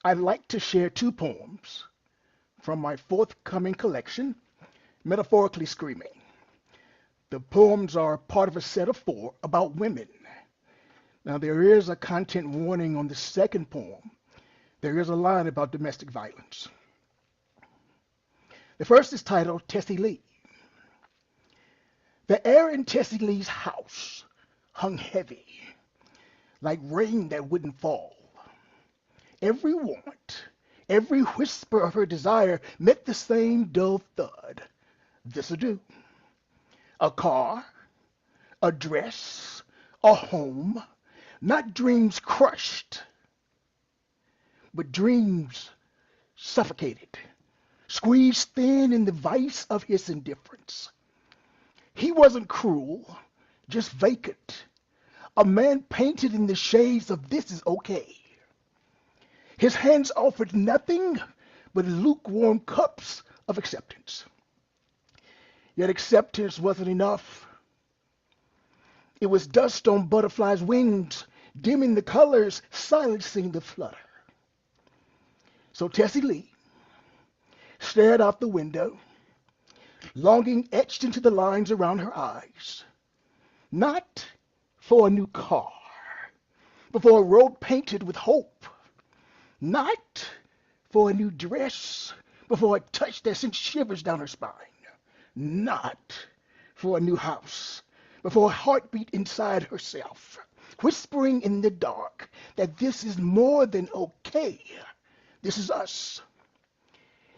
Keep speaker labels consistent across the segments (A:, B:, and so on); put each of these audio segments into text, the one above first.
A: I'd like to share two poems from my forthcoming collection, Metaphorically Screaming. The poems are part of a set of four about women. Now, there is a content warning on the second poem. There is a line about domestic violence. The first is titled Tessie Lee. The air in Tessie Lee's house hung heavy, like rain that wouldn't fall. Every want, every whisper of her desire met the same dull thud. This'll do. A car, a dress, a home, not dreams crushed, but dreams suffocated, squeezed thin in the vice of his indifference. He wasn't cruel, just vacant, a man painted in the shades of this is okay. His hands offered nothing but lukewarm cups of acceptance. Yet acceptance wasn't enough. It was dust on butterflies' wings, dimming the colors, silencing the flutter. So Tessie Lee stared out the window, longing etched into the lines around her eyes, not for a new car, but for a road painted with hope, not for a new dress, but for a touch that sent shivers down her spine, not for a new house, but for a heartbeat inside herself, whispering in the dark that this is more than okay. This is us.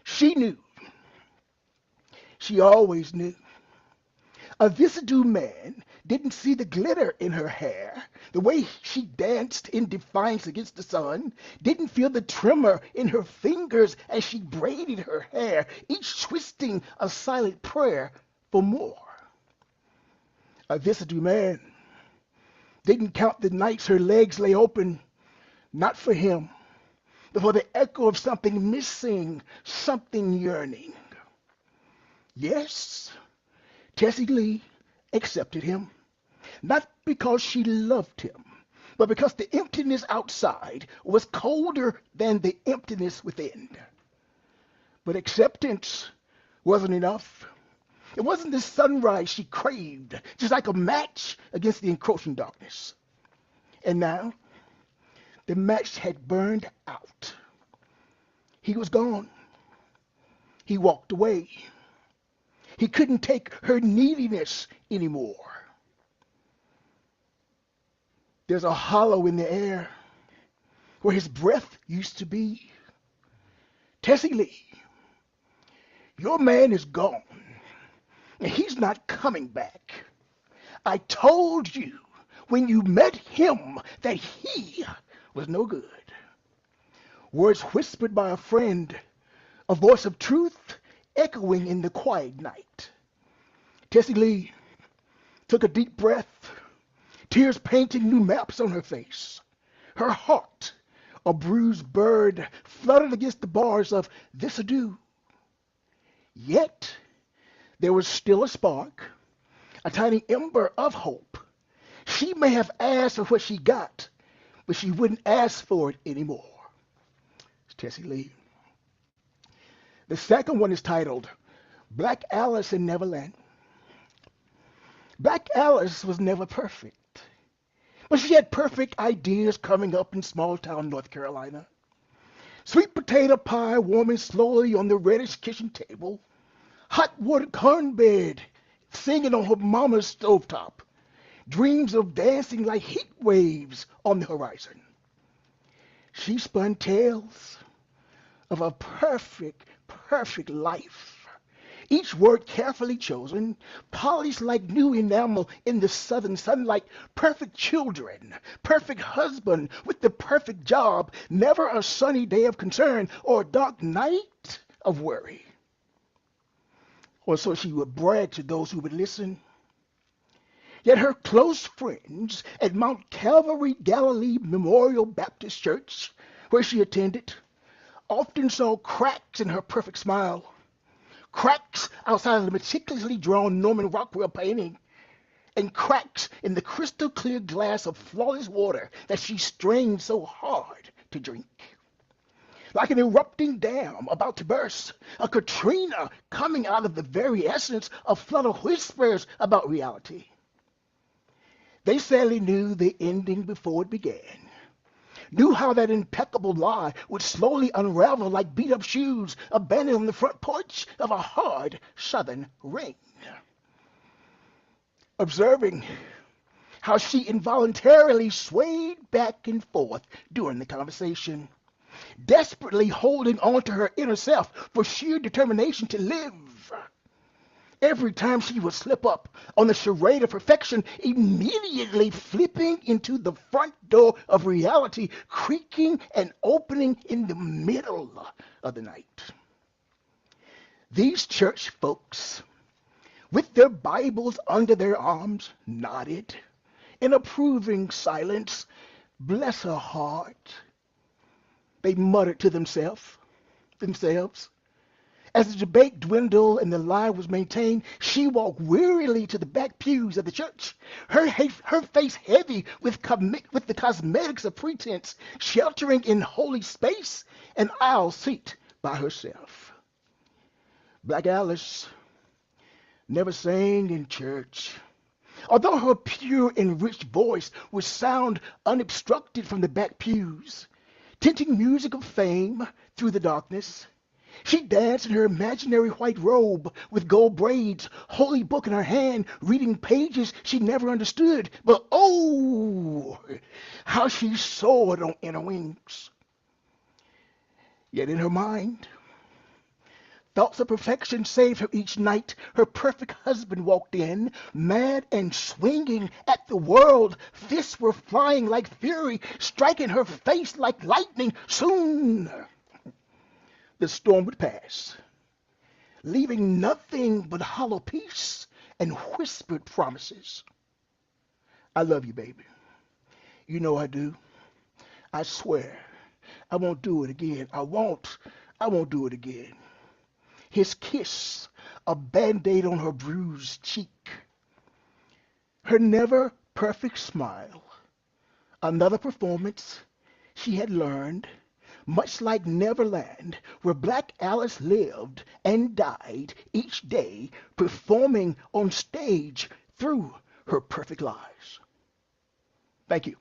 A: She knew. She always knew. A Visidu man didn't see the glitter in her hair, the way she danced in defiance against the sun, didn't feel the tremor in her fingers as she braided her hair, each twisting a silent prayer for more. A Visidu man didn't count the nights her legs lay open, not for him, but for the echo of something missing, something yearning. Yes, Tessie Lee accepted him, not because she loved him, but because the emptiness outside was colder than the emptiness within. But acceptance wasn't enough. It wasn't the sunrise she craved, just like a match against the encroaching darkness. And now, the match had burned out. He was gone. He walked away. He couldn't take her neediness anymore. There's a hollow in the air where his breath used to be. Tessie Lee, your man is gone, and he's not coming back. I told you when you met him that he was no good. Words whispered by a friend, a voice of truth echoing in the quiet night. Tessie Lee took a deep breath, tears painting new maps on her face. Her heart, a bruised bird, fluttered against the bars of this ado. Yet there was still a spark, a tiny ember of hope. She may have asked for what she got, but she wouldn't ask for it anymore. It's Tessie Lee. The second one is titled Black Alice in Neverland. Black Alice was never perfect, but she had perfect ideas coming up in small town North Carolina. Sweet potato pie warming slowly on the reddish kitchen table, hot water cornbread singing on her mama's stovetop, dreams of dancing like heat waves on the horizon. She spun tales of a perfect life. Each word carefully chosen, polished like new enamel in the southern sunlight. Perfect children, perfect husband with the perfect job, never a sunny day of concern or a dark night of worry. Or so she would brag to those who would listen. Yet her close friends at Mount Calvary Galilee Memorial Baptist Church, where she attended, often saw cracks in her perfect smile, cracks outside of the meticulously drawn Norman Rockwell painting, and cracks in the crystal clear glass of flawless water that she strained so hard to drink. like an erupting dam about to burst, a Katrina coming out of the very essence of flood of whispers about reality. They sadly knew the ending before it began, knew how that impeccable lie would slowly unravel like beat-up shoes abandoned on the front porch of a hard southern rain. Observing how she involuntarily swayed back and forth during the conversation, desperately holding on to her inner self for sheer determination to live. Every time she would slip up on the charade of perfection, immediately flipping into the front door of reality, creaking and opening in the middle of the night. These church folks, with their Bibles under their arms, nodded in approving silence. Bless her heart, they muttered to themselves. As the debate dwindled and the lie was maintained, she walked wearily to the back pews of the church, her face heavy with the cosmetics of pretense, sheltering in holy space an aisle seat by herself. Black Alice never sang in church, although her pure and rich voice would sound unobstructed from the back pews, tinting music of fame through the darkness. She danced in her imaginary white robe with gold braids, holy book in her hand, reading pages she never understood. But oh, how she soared on inner wings. Yet in her mind, thoughts of perfection saved her each night. Her perfect husband walked in, mad and swinging at the world. Fists were flying like fury, striking her face like lightning. Soon the storm would pass, leaving nothing but hollow peace and whispered promises. I love you, baby. You know I do. I swear I won't do it again. I won't do it again. His kiss, a band-aid on her bruised cheek. Her never perfect smile. Another performance she had learned, much like Neverland, where Black Alice lived and died each day, performing on stage through her perfect lies. Thank you.